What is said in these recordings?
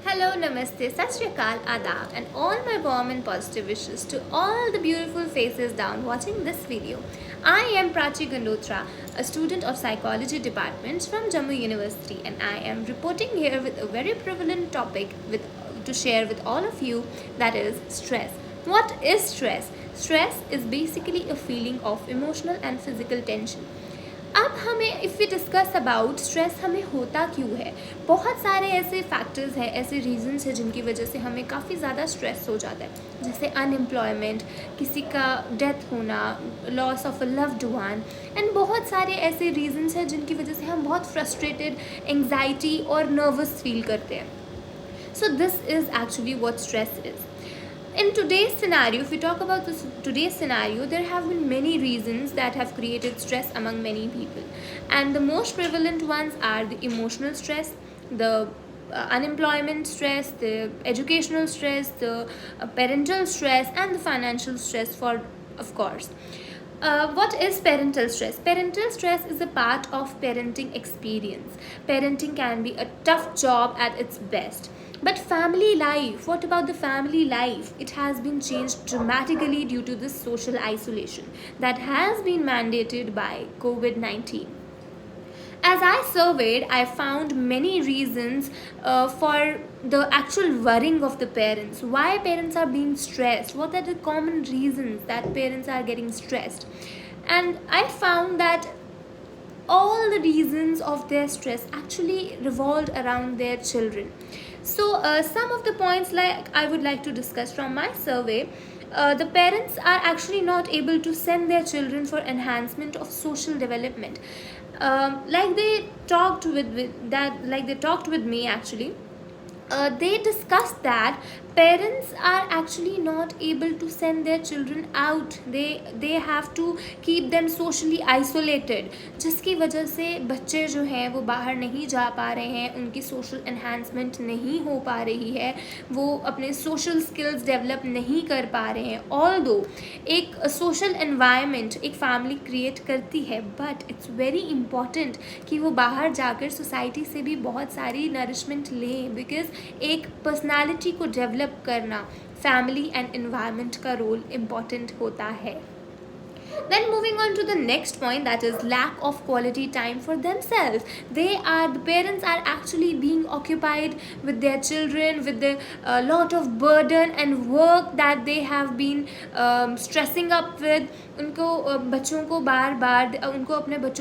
Hello, Namaste, Sat Shri Akal, Adab, and all my warm and positive wishes to all the beautiful faces down watching this video. I am Prachi Gandotra, a student of Psychology Department from Jammu University, and I am reporting here with a very prevalent topic to share with all of you, that is stress. What is stress? Stress is basically a feeling of emotional and physical tension. अब हमें if we discuss about stress हमें होता क्यों है, बहुत सारे ऐसे factors हैं, ऐसे रीजंस हैं जिनकी वजह से हमें काफ़ी ज़्यादा स्ट्रेस हो जाता है, जैसे अनएम्प्लॉयमेंट, किसी का डेथ होना, loss of a loved one, and बहुत सारे ऐसे रीजंस हैं जिनकी वजह से हम बहुत फ्रस्ट्रेटेड, एंग्जाइटी और नर्वस फील करते हैं. So this is actually what stress is. In today's scenario, if we talk about today's scenario, there have been many reasons that have created stress among many people, and the most prevalent ones are the emotional stress, the unemployment stress, the educational stress, the parental stress, and the financial stress, for of course. What is parental stress? Parental stress is a part of parenting experience. Parenting can be a tough job at its best. But family life, what about the family life? It has been changed dramatically due to this social isolation that has been mandated by COVID-19. As I surveyed, I found many reasons for the actual worrying of the parents. Why parents are being stressed? What are the common reasons that parents are getting stressed? And I found that all the reasons of their stress actually revolved around their children. So some of the points like I would like to discuss from my survey. The parents are actually not able to send their children for enhancement of social development. Like they talked with me actually. They discussed that parents are actually not able to send their children out. They have to keep them socially isolated, जिसकी वजह से बच्चे जो हैं वो बाहर नहीं जा पा रहे हैं, उनकी सोशल एनहांसमेंट नहीं हो पा रही है, वो अपने सोशल स्किल्स डेवलप नहीं कर पा रहे हैं. ऑल्दो एक सोशल एनवायरनमेंट एक फैमिली क्रिएट करती है, बट इट्स वेरी इम्पॉर्टेंट कि वो बाहर जाकर सोसाइटी से भी बहुत सारी नरिशमेंट लें, बिकॉज एक पर्सनालिटी को डेवलप करना फैमिली एंड एनवायरनमेंट का रोल इम्पॉर्टेंट होता है. Then moving on to the next point, that is lack of quality time for themselves. The parents are actually being occupied with their children, with the lot of burden and work that they have been stressing up with. उनको अपने बच्चों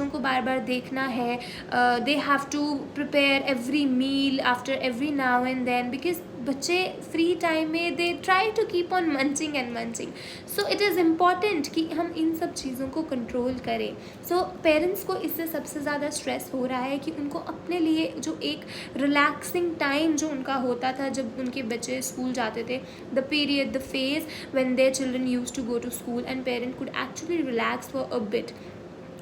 को बार बार देखना है. They have to prepare every meal after every now and then, because बच्चे free time में they try to keep on munching and munching. So it is important कि हम इन सब चीज़ों को कंट्रोल करें. सो पेरेंट्स को इससे सबसे ज़्यादा स्ट्रेस हो रहा है कि उनको अपने लिए जो एक रिलैक्सिंग टाइम जो उनका होता था जब उनके बच्चे स्कूल जाते थे, the period, the phase when their children used to go to school and parent could actually relax for a bit,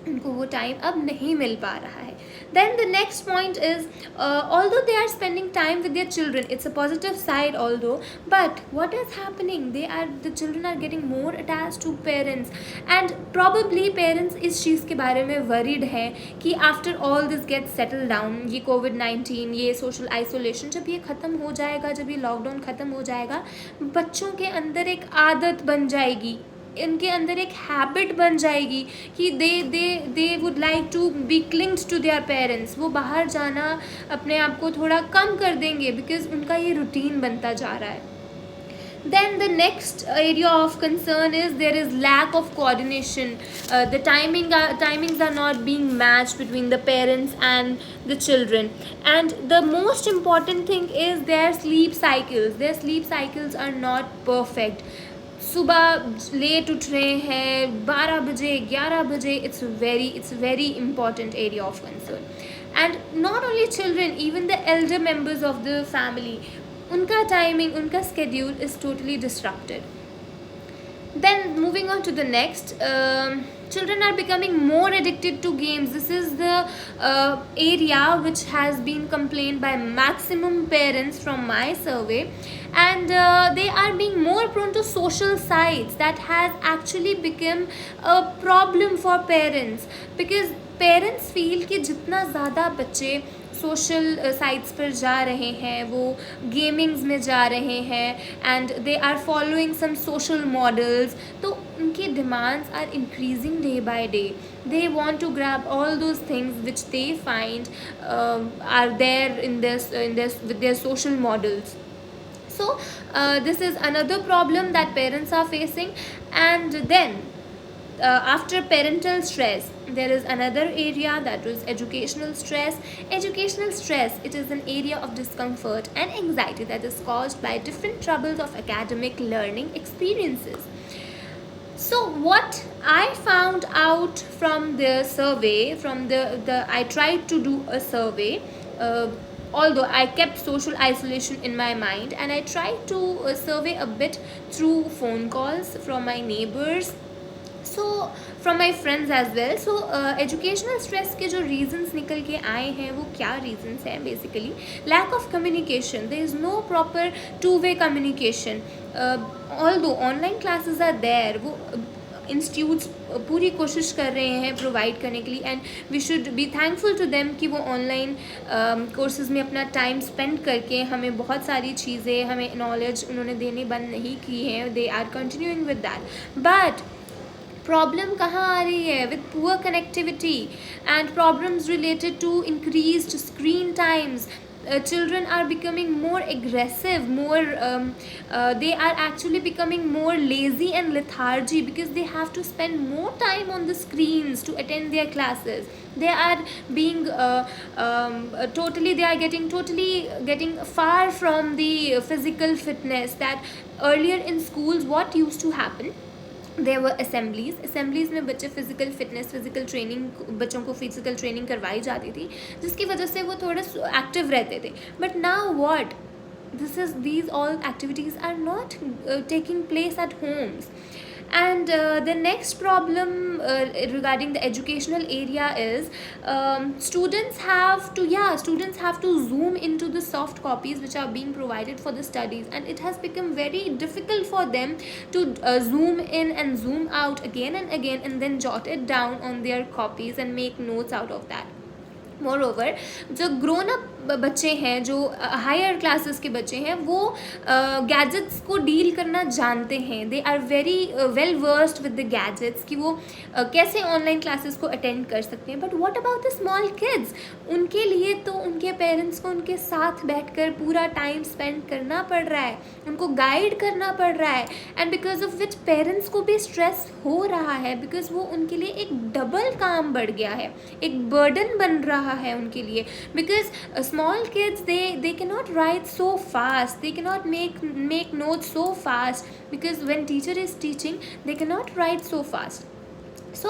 उनको वो टाइम अब नहीं मिल पा रहा है. Then the next point is, although they are spending time with their children, it's a positive side although, but what is happening, the children are getting more attached to parents, and probably parents इस चीज़ के बारे में worried है कि after all this get settle down, ये कोविड-19, ये social isolation जब ये ख़त्म हो जाएगा, जब ये लॉकडाउन ख़त्म हो जाएगा, बच्चों के अंदर एक आदत बन जाएगी, इनके अंदर एक हैबिट बन जाएगी कि they would like to be clinged to their parents. वो बाहर जाना अपने आप को थोड़ा कम कर देंगे, बिकॉज उनका ये रूटीन बनता जा रहा है. Then the next area of concern is there is lack of coordination. The timings are not being matched between the parents and the children. And the most important thing is their sleep cycles. Their sleep cycles are not perfect. सुबह late उठ रहे हैं, 12 बजे, 11 बजे. It's very important area of concern. And not only children, even the Elder members of the family, उनका timing, उनका schedule is totally distracted. Then moving on to the next, children are becoming more addicted to games. This is the area which has been complained by maximum parents from my survey, and they are being more prone to social sites. That has actually become a problem for parents, because parents feel कि जितना ज़्यादा बच्चे social sites पर जा रहे हैं, वो gamings में जा रहे हैं, and they are following some social models. तो उनके demands are increasing day by day. They want to grab all those things which they find are there in this with their social models. So this is another problem that parents are facing. And then after parental stress, there is another area, that is educational stress. Educational stress, it is an area of discomfort and anxiety that is caused by different troubles of academic learning experiences. So what I found out from the survey, from the I tried to do a survey, although I kept social isolation in my mind, and I tried to survey a bit through phone calls from my neighbors, so from my friends as well. So educational stress के जो reasons निकल के आए हैं वो क्या reasons हैं? Basically lack of communication. There is no proper two-way communication. Although online classes are there, वो इंस्टीट्यूट्स पूरी कोशिश कर रहे हैं प्रोवाइड करने के लिए, and we should be thankful to them कि वो ऑनलाइन कोर्सेज़ में अपना टाइम स्पेंड करके हमें बहुत सारी चीज़ें, हमें नॉलेज उन्होंने देने बंद नहीं की हैं. They are continuing with that. But problem कहाँ आ रही है? With poor connectivity and problems related to increased screen times. Children are becoming more aggressive, they are actually becoming more lazy and lethargy because they have to spend more time on the screens to attend their classes. They are being they are getting far from the physical fitness. That earlier in schools, what used to happen, there were assemblies में बच्चे physical training, बच्चों को physical training करवाई जाती थी, जिसकी वजह से वो थोड़े एक्टिव रहते थे. But now what, these all activities are not taking place at homes. And the next problem regarding the educational area is students have to zoom into the soft copies which are being provided for the studies, and it has become very difficult for them to zoom in and zoom out again and again and then jot it down on their copies and make notes out of that. Moreover, जो grown up बच्चे हैं, जो higher classes के बच्चे हैं, वो gadgets को deal करना जानते हैं. They are very well versed with the gadgets कि वो कैसे ऑनलाइन क्लासेस को अटेंड कर सकते हैं. But what about the small kids? उनके लिए तो उनके पेरेंट्स को उनके साथ बैठकर पूरा टाइम स्पेंड करना पड़ रहा है, उनको गाइड करना पड़ रहा है, and because of which parents को भी स्ट्रेस हो रहा है, बिकॉज वो उनके लिए एक डबल काम बढ़ गया है, एक बर्डन बन रहा है उनके लिए. Because small kids, they cannot write so fast, they cannot make notes so fast, because when teacher is teaching they cannot write so fast. So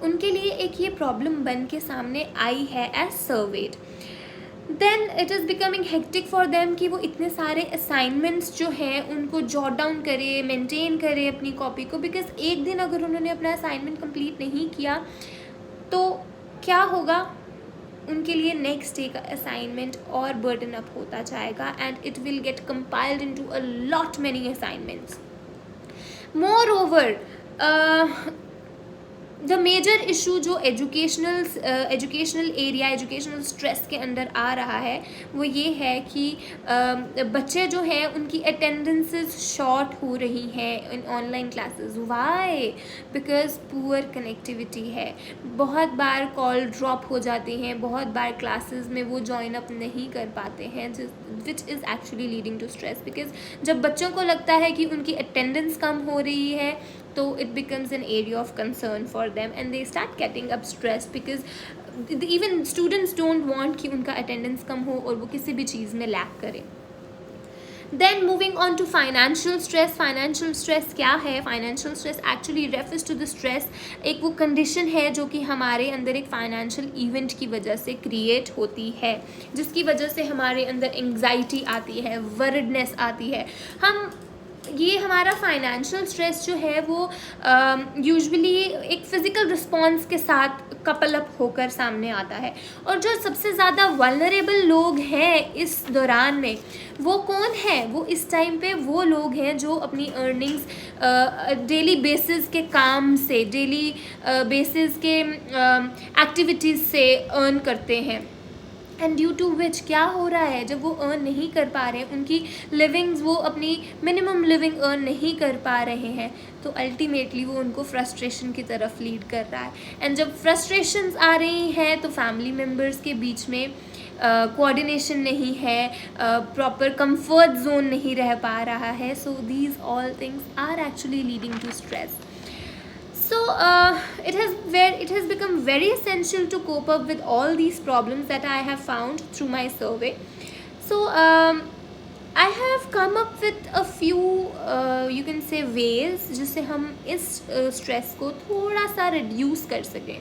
उनके लिए एक ये प्रॉब्लम बन के सामने आई है as surveyed. Then it is becoming hectic for them कि वो इतने सारे असाइनमेंट्स जो हैं उनको जॉट डाउन करे, मेंटेन करे अपनी कॉपी को, बिकॉज एक दिन अगर उन्होंने अपना असाइनमेंट कंप्लीट नहीं किया तो क्या होगा, उनके लिए नेक्स्ट डे का असाइनमेंट और बर्डन अप होता जाएगा, and it will get compiled into a lot many assignments. More the major issue जो एजुकेशनल एरिया, एजुकेशनल स्ट्रेस के अंदर आ रहा है, वो ये है कि बच्चे जो हैं उनकी अटेंडेंसेस शॉर्ट हो रही हैं in online classes. Why? Because poor connectivity है. बहुत बार कॉल ड्रॉप हो जाती हैं, बहुत बार क्लासेस में वो ज्वाइन अप नहीं कर पाते हैं, which is actually leading to stress. Because जब बच्चों को लगता है कि उनकी अटेंडेंस कम हो रही है, तो it becomes an area of concern for them, and they start getting up stressed because even students don't want कि उनका attendance कम हो और वो किसी भी चीज़ में lack करें. Then moving on to financial stress. Financial stress क्या है? Financial stress actually refers to the stress, एक वो condition है जो कि हमारे अंदर एक financial event की वजह से create होती है, जिसकी वजह से हमारे अंदर anxiety आती है, worriedness आती है. ये हमारा फाइनेंशियल स्ट्रेस जो है वो यूजुअली एक फ़िज़िकल रिस्पॉन्स के साथ कपल अप होकर सामने आता है. और जो सबसे ज़्यादा वल्नरेबल लोग हैं इस दौरान में, वो कौन है? वो इस टाइम पे वो लोग हैं जो अपनी अर्निंग्स डेली बेसिस के काम से, डेली बेसिस के एक्टिविटीज़ से अर्न करते हैं. एंड ड्यू टू विच क्या हो रहा है, जब वो अर्न नहीं कर पा रहे हैं, उनकी लिविंग्स, वो अपनी मिनिमम लिविंग अर्न नहीं कर पा रहे हैं, तो अल्टीमेटली वो उनको फ्रस्ट्रेशन की तरफ लीड कर रहा है. एंड जब फ्रस्ट्रेशंस आ रही हैं तो फैमिली मेम्बर्स के बीच में कोऑर्डिनेशन नहीं है, प्रॉपर कंफर्ट जोन नहीं रह पा रहा है. So these all things are actually leading to stress. So it has become very essential to cope up with all these problems that I have found through my survey. So I have come up with a few you can say ways जिससे हम इस stress को थोड़ा सा reduce कर सकें.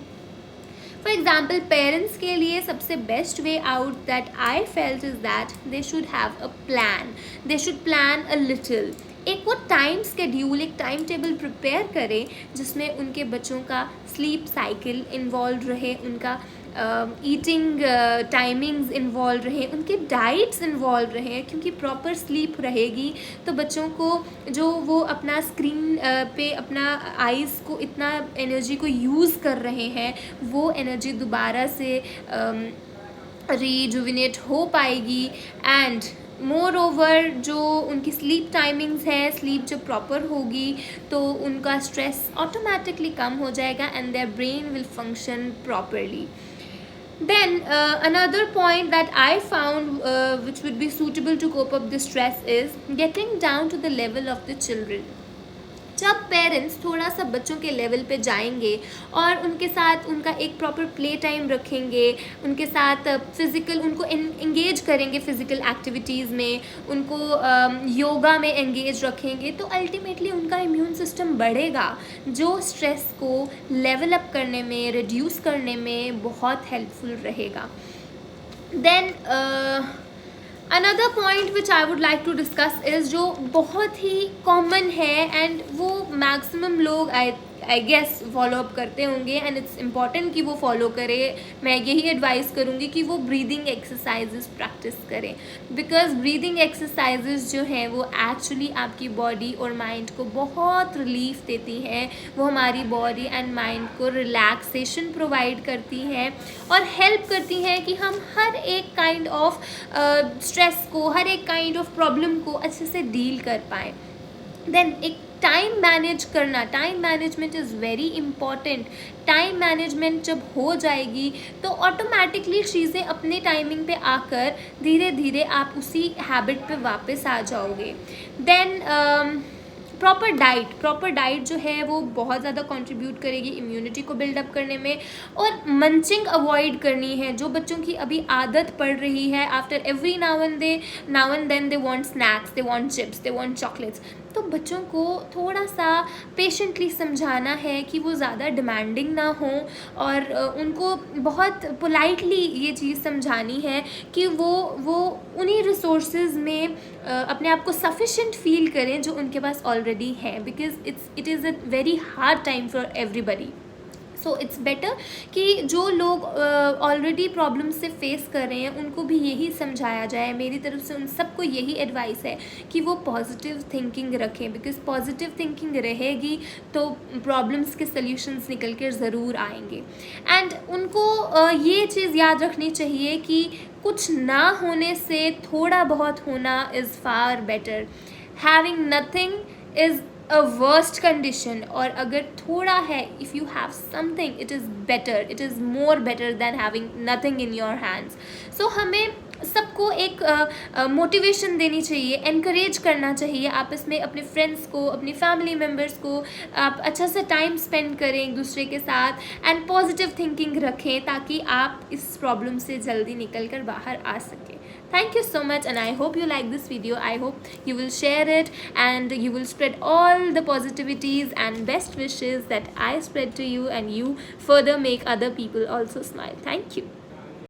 For example, parents के लिए सबसे best way out that I felt is that they should have a plan. They should plan a little. एक वो टाइम स्केड्यूल, एक टाइम टेबल प्रिपेयर करें जिसमें उनके बच्चों का स्लीप साइकिल इन्वॉल्व रहे, उनका ईटिंग टाइमिंग्स इन्वॉल्व रहे, उनके डाइट्स इन्वॉल्व रहे. क्योंकि प्रॉपर स्लीप रहेगी तो बच्चों को जो वो अपना स्क्रीन पे अपना आइज़ को इतना एनर्जी को यूज़ कर रहे हैं, वो एनर्जी दोबारा से रिजुविनेट हो पाएगी. एंड मोर ओवर जो उनकी स्लीप टाइमिंग्स है, स्लीप जब प्रॉपर होगी तो उनका स्ट्रेस ऑटोमेटिकली कम हो जाएगा and their brain will function properly. Then another point that I found which would be suitable to cope up the stress is getting down to the level of the children. जब parents थोड़ा सा बच्चों के level पे जाएंगे और उनके साथ उनका एक प्रॉपर प्ले टाइम रखेंगे, उनके साथ फिज़िकल उनको एंगेज करेंगे फिज़िकल एक्टिविटीज़ में, उनको योगा में एंगेज रखेंगे, तो अल्टीमेटली उनका इम्यून सिस्टम बढ़ेगा जो स्ट्रेस को लेवल अप करने में, रिड्यूस करने में बहुत हेल्पफुल रहेगा. Then another point which I would like to discuss is जो बहुत ही कॉमन है एंड वो मैक्सिमम लोग आई गेस फॉलो अप करते होंगे एंड इट्स इम्पॉर्टेंट कि वो फॉलो करें. मैं यही एडवाइस करूँगी कि वो ब्रीदिंग एक्सरसाइजेस प्रैक्टिस करें, बिकॉज ब्रीदिंग एक्सरसाइजेस जो हैं वो एक्चुअली आपकी बॉडी और माइंड को बहुत रिलीफ देती हैं. वो हमारी बॉडी एंड माइंड को रिलैक्सेशन प्रोवाइड करती हैं और हेल्प करती हैं कि हम हर एक काइंड ऑफ स्ट्रेस को, हर एक काइंड ऑफ प्रॉब्लम को अच्छे से डील कर पाएँ. देन एक टाइम मैनेज करना, time management is very important. Time management जब हो जाएगी तो ऑटोमेटिकली चीज़ें अपने टाइमिंग पे आकर धीरे धीरे आप उसी हैबिट पे वापस आ जाओगे. देन प्रॉपर डाइट जो है वो बहुत ज़्यादा कंट्रीब्यूट करेगी इम्यूनिटी को बिल्डअप करने में. और मंचिंग अवॉइड करनी है. जो बच्चों की अभी आदत पड़ रही है after every now and then they want snacks, they want chips, they want chocolates, तो बच्चों को थोड़ा सा पेशेंटली समझाना है कि वो ज़्यादा डिमांडिंग ना हो और उनको बहुत पोलाइटली ये चीज़ समझानी है कि वो उन्हीं रिसोर्सेज में अपने आप को सफिशेंट फील करें जो उनके पास ऑलरेडी है, because it is a very hard time for everybody. So it's better कि जो लोग ऑलरेडी प्रॉब्लम से फेस कर रहे हैं उनको भी यही समझाया जाए. मेरी तरफ से उन सबको यही एडवाइस है कि वो पॉजिटिव थिंकिंग रखें, बिकॉज पॉजिटिव थिंकिंग रहेगी तो प्रॉब्लम्स के सल्यूशंस निकल कर ज़रूर आएंगे. एंड उनको ये चीज़ याद रखनी चाहिए कि कुछ ना होने से थोड़ा बहुत होना is far better. Having nothing is a worst condition. और अगर थोड़ा है, if you have something, it is better, it is more better than having nothing in your hands. So हमें सबको एक मोटिवेशन देनी चाहिए, एनकरेज करना चाहिए आपस में, अपने फ्रेंड्स को, अपनी फैमिली मेम्बर्स को. आप अच्छा सा टाइम स्पेंड करें एक दूसरे के साथ एंड पॉजिटिव थिंकिंग रखें ताकि आप इस प्रॉब्लम से जल्दी निकल कर बाहर आ सकें. Thank you so much and I hope you like this video. I hope you will share it and you will spread all the positivities and best wishes that I spread to you and you further make other people also smile. Thank you.